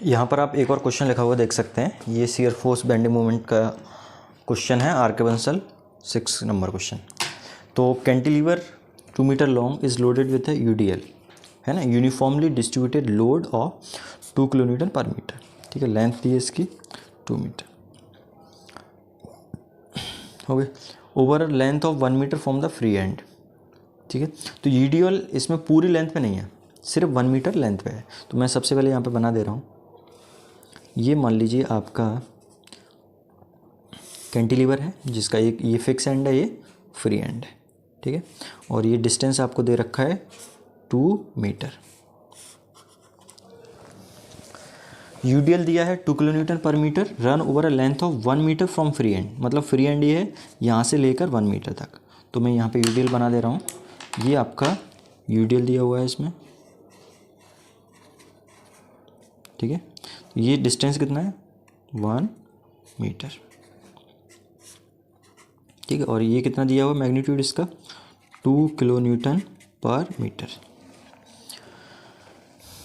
यहाँ पर आप एक और क्वेश्चन लिखा हुआ देख सकते हैं। ये शियर फोर्स बेंडिंग मोमेंट का क्वेश्चन है, आर.के. Bansal 6 number question. तो cantilever 2 metre long is loaded with a UDL, है ना, uniformly distributed load of 2 kilonewton पर मीटर। ठीक है, लेंथ दी है इसकी 2 मीटर, हो गए, over a length of 1 metre from the free end. ठीक है, तो यूडीएल इसमें पूरी लेंथ पे नहीं है, सिर्फ 1 मीटर लेंथ पे है। तो मैं सबसे पहले यहाँ पे बना दे रहा हूँ। ये मान लीजिए आपका कैंटिलीवर है जिसका एक ये फिक्स एंड है, ये फ्री एंड है। ठीक है, और ये डिस्टेंस आपको दे रखा है 2 मीटर। यूडीएल दिया है 2 किलोन्यूटन पर metre, run over a length of 1 metre from free end. मतलब फ्री एंड ये है यहाँ से लेकर 1 मीटर तक। तो मैं यहाँ पे यूडीएल बना दे रहा हूँ। ये आपका यूडीएल दिया हुआ है इसमें। ठीक है, ये डिस्टेंस कितना है 1 मीटर। ठीक है, और ये कितना दिया हुआ मैग्नीट्यूड इसका 2 किलोन्यूटन पर मीटर।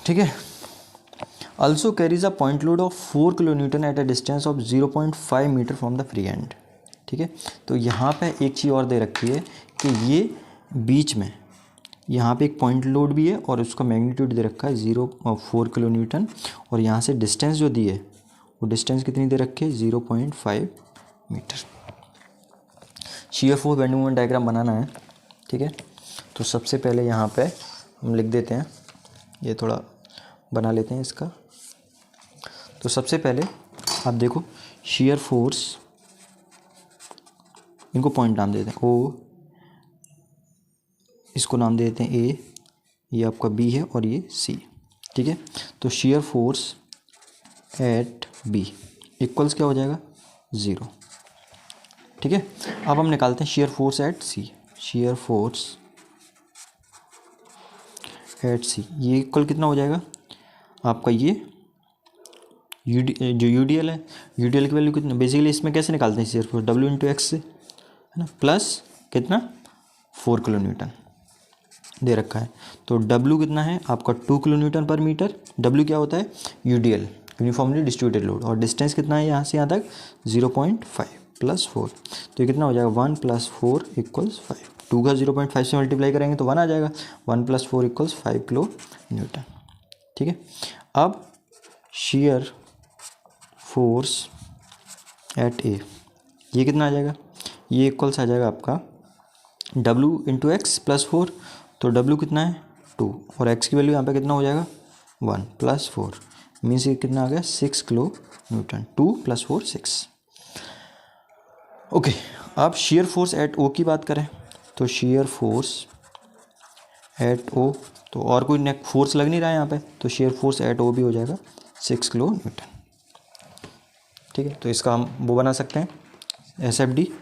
ठीक है, also carries a point load of 4 kilonewton at a distance of 0.5 metre from the free end. ठीक है, तो यहाँ पे एक चीज़ और दे रखी है कि ये बीच में यहाँ पे एक पॉइंट लोड भी है और उसका मैग्नीट्यूड दे रखा है 0.4 किलोन्यूटन, और यहाँ से डिस्टेंस जो दी है वो डिस्टेंस कितनी दे रखी है 0.5 metre. Shear force bending moment diagram बनाना है। ठीक है, तो सबसे पहले यहाँ पे हम लिख देते हैं, ये थोड़ा बना लेते हैं इसका। तो सबसे पहले आप देखो शियर फोर्स, इनको पॉइंट नाम देते हैं ओ, इसको नाम दे देते हैं ए, ये आपका बी है और ये सी। ठीक है, तो shear force at B equals क्या हो जाएगा 0। ठीक है, अब हम निकालते हैं shear force at C. Shear force at C ये इक्वल कितना हो जाएगा आपका, ये जो यूडीएल है, यूडीएल की वैल्यू कितना, बेसिकली इसमें कैसे निकालते हैं shear force W into x से, है ना, प्लस कितना 4 किलोन्यूटन दे रखा है। तो डब्ल्यू कितना है आपका 2 किलोन्यूटन पर मीटर। डब्ल्यू क्या होता है यूडीएल, यूनिफॉर्मली डिस्ट्रीब्यूटेड लोड, और डिस्टेंस कितना है यहाँ से यहाँ तक 0.5 प्लस 4। तो ये कितना हो जाएगा 1 + 4 = 5। 2 का 0.5 से मल्टीप्लाई करेंगे तो 1 आ जाएगा। 1 + 4 = 5 किलो न्यूटन। ठीक है, अब शियर फोर्स एट ए, ये कितना आ जाएगा, ये इक्वल्स आ जाएगा आपका डब्ल्यू इंटू एक्स प्लस 4। तो डब्ल्यू कितना है 2 और एक्स की वैल्यू यहाँ पे कितना हो जाएगा 1 + 4 मीन्स ये कितना आ गया 6 किलो न्यूटन। 2 + 4 6। ओके, अब शियर फोर्स एट ओ की बात करें तो शियर फोर्स एट ओ, तो और कोई नेक फोर्स लग नहीं रहा है यहाँ पे, तो शियर फोर्स एट ओ भी हो जाएगा 6 किलो न्यूटन। ठीक है, तो इसका हम वो बना सकते हैं एस एफ डी।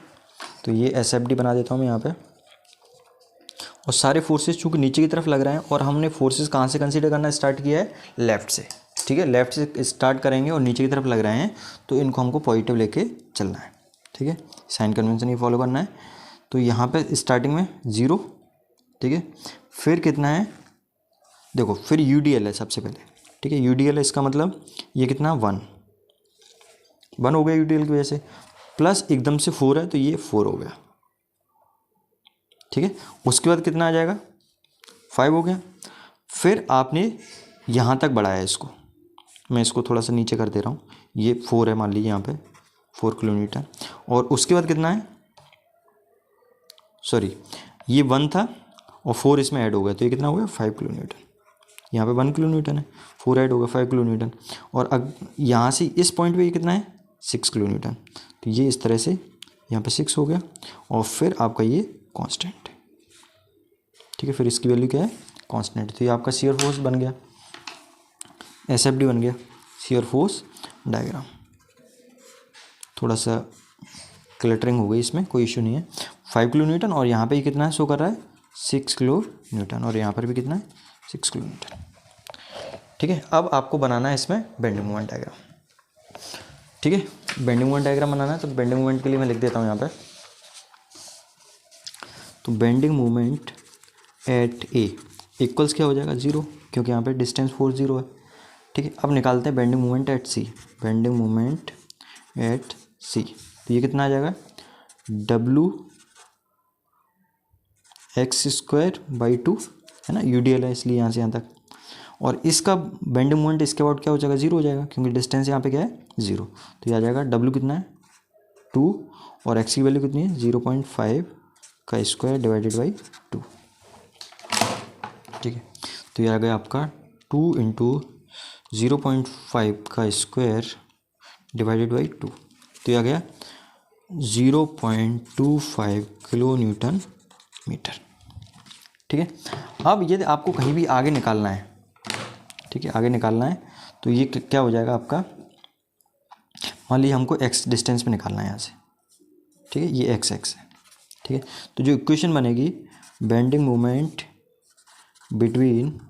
तो ये एस एफ डी बना देता हूँ मैं यहाँ पे। और सारे फोर्सेस चूँकि नीचे की तरफ लग रहे हैं और हमने फोर्सेस कहाँ से कंसीडर करना स्टार्ट किया है लेफ़्ट से। ठीक है, लेफ़्ट से स्टार्ट करेंगे और नीचे की तरफ लग रहे हैं तो इनको हमको पॉजिटिव लेके चलना है। ठीक है, साइन कन्वेंशन ही फॉलो करना है। तो यहाँ पे स्टार्टिंग में 0। ठीक है, फिर कितना है देखो, फिर यूडीएल है सबसे पहले। ठीक है, यूडीएल है, इसका मतलब ये कितना 1 हो गया यूडीएल की वजह से, प्लस एकदम से 4 है तो ये 4 हो गया। ठीक है, उसके बाद कितना आ जाएगा 5 हो गया। फिर आपने यहाँ तक बढ़ाया इसको, मैं इसको थोड़ा सा नीचे कर दे रहा हूँ, ये 4 है मान लीजिए यहाँ पे 4 किलोमीटर। और उसके बाद कितना है, सॉरी ये 1 था और 4 इसमें ऐड हो गया तो ये कितना हो गया 5 किलोमीटर। यहाँ पे 1 किलोमीटर है, 4 ऐड हो गया 5 किलोमीटर। और अब यहाँ से इस पॉइंट पे ये कितना है 6 किलोमीटर। तो ये इस तरह से यहाँ पे 6 हो गया और फिर आपका ये कांस्टेंट है। ठीक है, फिर इसकी वैल्यू क्या है कांस्टेंट। तो ये आपका शियर फोर्स बन गया, एस एफ डी बन गया, शियर फोर्स डायग्राम। थोड़ा सा क्लटरिंग हो गई, इसमें कोई इशू नहीं है। 5 किलो न्यूटन और यहाँ पे कितना शो कर रहा है 6 किलो न्यूटन, और यहाँ पर भी कितना है 6 किलो न्यूटन। ठीक है, अब आपको बनाना है इसमें बेंडिंग मोमेंट डायग्राम। ठीक है, बेंडिंग मोमेंट डायग्राम बनाना है। तो बेंडिंग मोमेंट के लिए मैं लिख देता हूँ यहाँ पे, तो बेंडिंग मोमेंट एट ए इक्वल्स क्या हो जाएगा 0, क्योंकि यहाँ पे डिस्टेंस फोर्स 0 है। ठीक है, अब निकालते हैं bending moment at C. Bending moment at C, तो ये कितना आ जाएगा, डब्लू एक्स स्क्वायर बाई 2, है ना, यूडीएल है इसलिए यहाँ से यहाँ तक। और इसका बेंडिंग मोमेंट इसके अबाउट क्या हो जाएगा, जीरो हो जाएगा, क्योंकि डिस्टेंस यहाँ पे क्या है, जीरो। तो ये आ जाएगा डब्लू कितना है 2 और एक्स की वैल्यू कितनी है 0.5 का स्क्वायर डिवाइडेड बाई 2। ठीक है, तो ये आ गया आपका 2 इंटू 0.5 का स्क्वायर डिवाइडेड बाई 2, तो ये आ गया 0.25 किलो न्यूटन मीटर। ठीक है, अब यदि आपको कहीं भी आगे निकालना है, ठीक है, आगे निकालना है, तो ये क्या हो जाएगा आपका, मान लीजिए हमको एक्स डिस्टेंस पे निकालना है यहाँ से, ठीक है, ये एक्स एक्स है। ठीक है, तो जो इक्वेशन बनेगी बेंडिंग मोमेंट बिटवीन,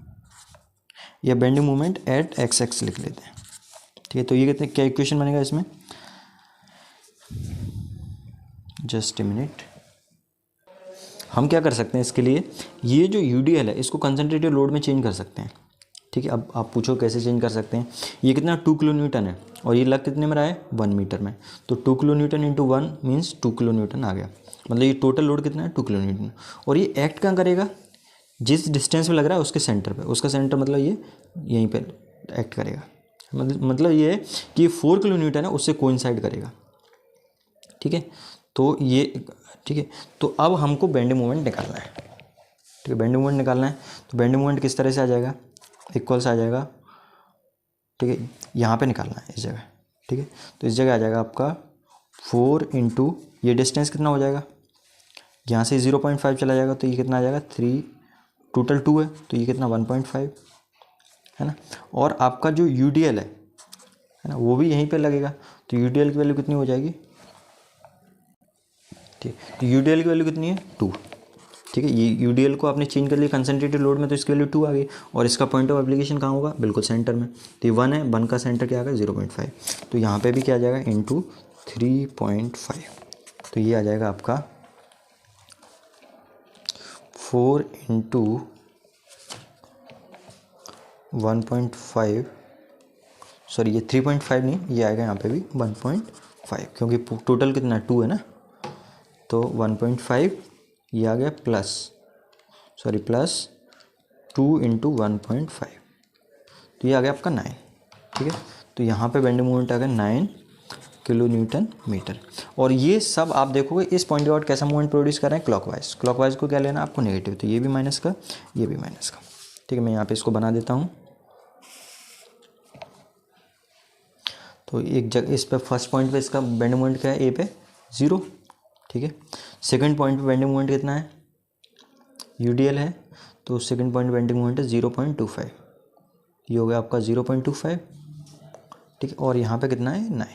या bending moment eight x x लिख लेते हैं। ठीक है, तो ये कहते हैं क्या इक्वेशन बनेगा इसमें, जस्ट ए मिनट, हम क्या कर सकते हैं इसके लिए, ये जो यूडीएल है इसको कंसंट्रेटेड लोड में चेंज कर सकते हैं। ठीक है, अब आप पूछो कैसे चेंज कर सकते हैं, ये कितना 2 किलो न्यूटन है और ये लग कितने में रहा है 1 मीटर में, तो 2 kilo newton into 1 means 2 kilo newton आ गया, मतलब ये टोटल लोड कितना है 2 किलो न्यूटन। और ये एक्ट कहाँ करेगा, जिस डिस्टेंस में लग रहा है उसके सेंटर पे, उसका सेंटर मतलब ये यहीं पे एक्ट करेगा, मतलब ये है कि 4 किलो न्यूटन है उससे कोइंसाइड करेगा। ठीक है, तो ये, ठीक है, तो अब हमको बेंडिंग मोमेंट निकालना है। ठीक है, बेंडिंग मोमेंट निकालना है, तो बेंडिंग मोमेंट किस तरह से आ जाएगा, इक्वल्स आ जाएगा। ठीक है, यहाँ पे निकालना है इस जगह। ठीक है, तो इस जगह आ जाएगा आपका 4 इंटू, ये डिस्टेंस कितना हो जाएगा, यहाँ से 0.5 चला जाएगा तो ये कितना आ जाएगा 3, टोटल 2 है तो ये कितना 1.5 है ना। और आपका जो यूडीएल है ना, वो भी यहीं पे लगेगा, तो यूडीएल की वैल्यू कितनी हो जाएगी, ठीक है, तो यूडीएल की वैल्यू कितनी है 2। ठीक है, ये यूडीएल को आपने चेंज कर लिया कंसंट्रेटेड लोड में, तो इसकी वैल्यू 2 आ गई, और इसका पॉइंट ऑफ एप्लीकेशन कहाँ होगा, बिल्कुल सेंटर में, तो ये 1 है, 1 का सेंटर क्या आ गया 0.5, तो यहाँ पे भी क्या आ जाएगा इंटू 3.5, तो ये आ जाएगा आपका 4 इंटू 1.5, सॉरी ये 3.5 नहीं, ये आएगा यहाँ पे भी 1.5, क्योंकि टोटल कितना 2 है ना, तो 1.5 ये आ गया प्लस 2 इंटू 1.5, तो ये आ गया आपका 9। ठीक है, तो यहाँ पे बेंडिंग मोमेंट आ गया 9 किलो न्यूटन मीटर। और ये सब आप देखोगे इस पॉइंट के बाद कैसा मूवमेंट प्रोड्यूस कर रहे हैं, क्लॉकवाइज। क्लॉकवाइज को क्या लेना आपको, नेगेटिव, तो ये भी माइनस का, ये भी माइनस का। ठीक है, मैं यहाँ पे इसको बना देता हूँ, तो एक जगह इस पे फर्स्ट पॉइंट पे इसका बेंडिंग मोमेंट क्या है, ए पे 0। ठीक है, सेकंड पॉइंट पे बेंडिंग मोमेंट कितना है, यूडीएल है, तो सेकंड पॉइंट बेंडिंग मोमेंट है 0.25, ये हो गया आपका 0.25। ठीक है, और यहाँ पे कितना है 9,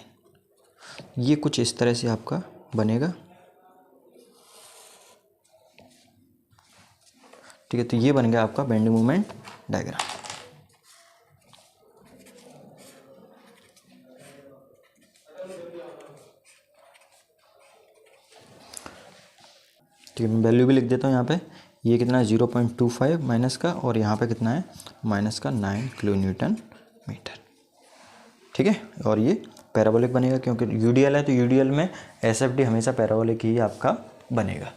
ये कुछ इस तरह से आपका बनेगा। ठीक है, तो ये बन गया आपका बेंडिंग मोमेंट डायग्राम। ठीक है, मैं वैल्यू भी लिख देता हूँ यहाँ पे, ये कितना है 0.25 माइनस का, और यहाँ पे कितना है माइनस का 9 किलो न्यूटन मीटर। ठीक है, और ये पैराबोलिक बनेगा, क्योंकि यूडीएल है तो यूडीएल में एसएफडी हमेशा पैराबोलिक ही आपका बनेगा।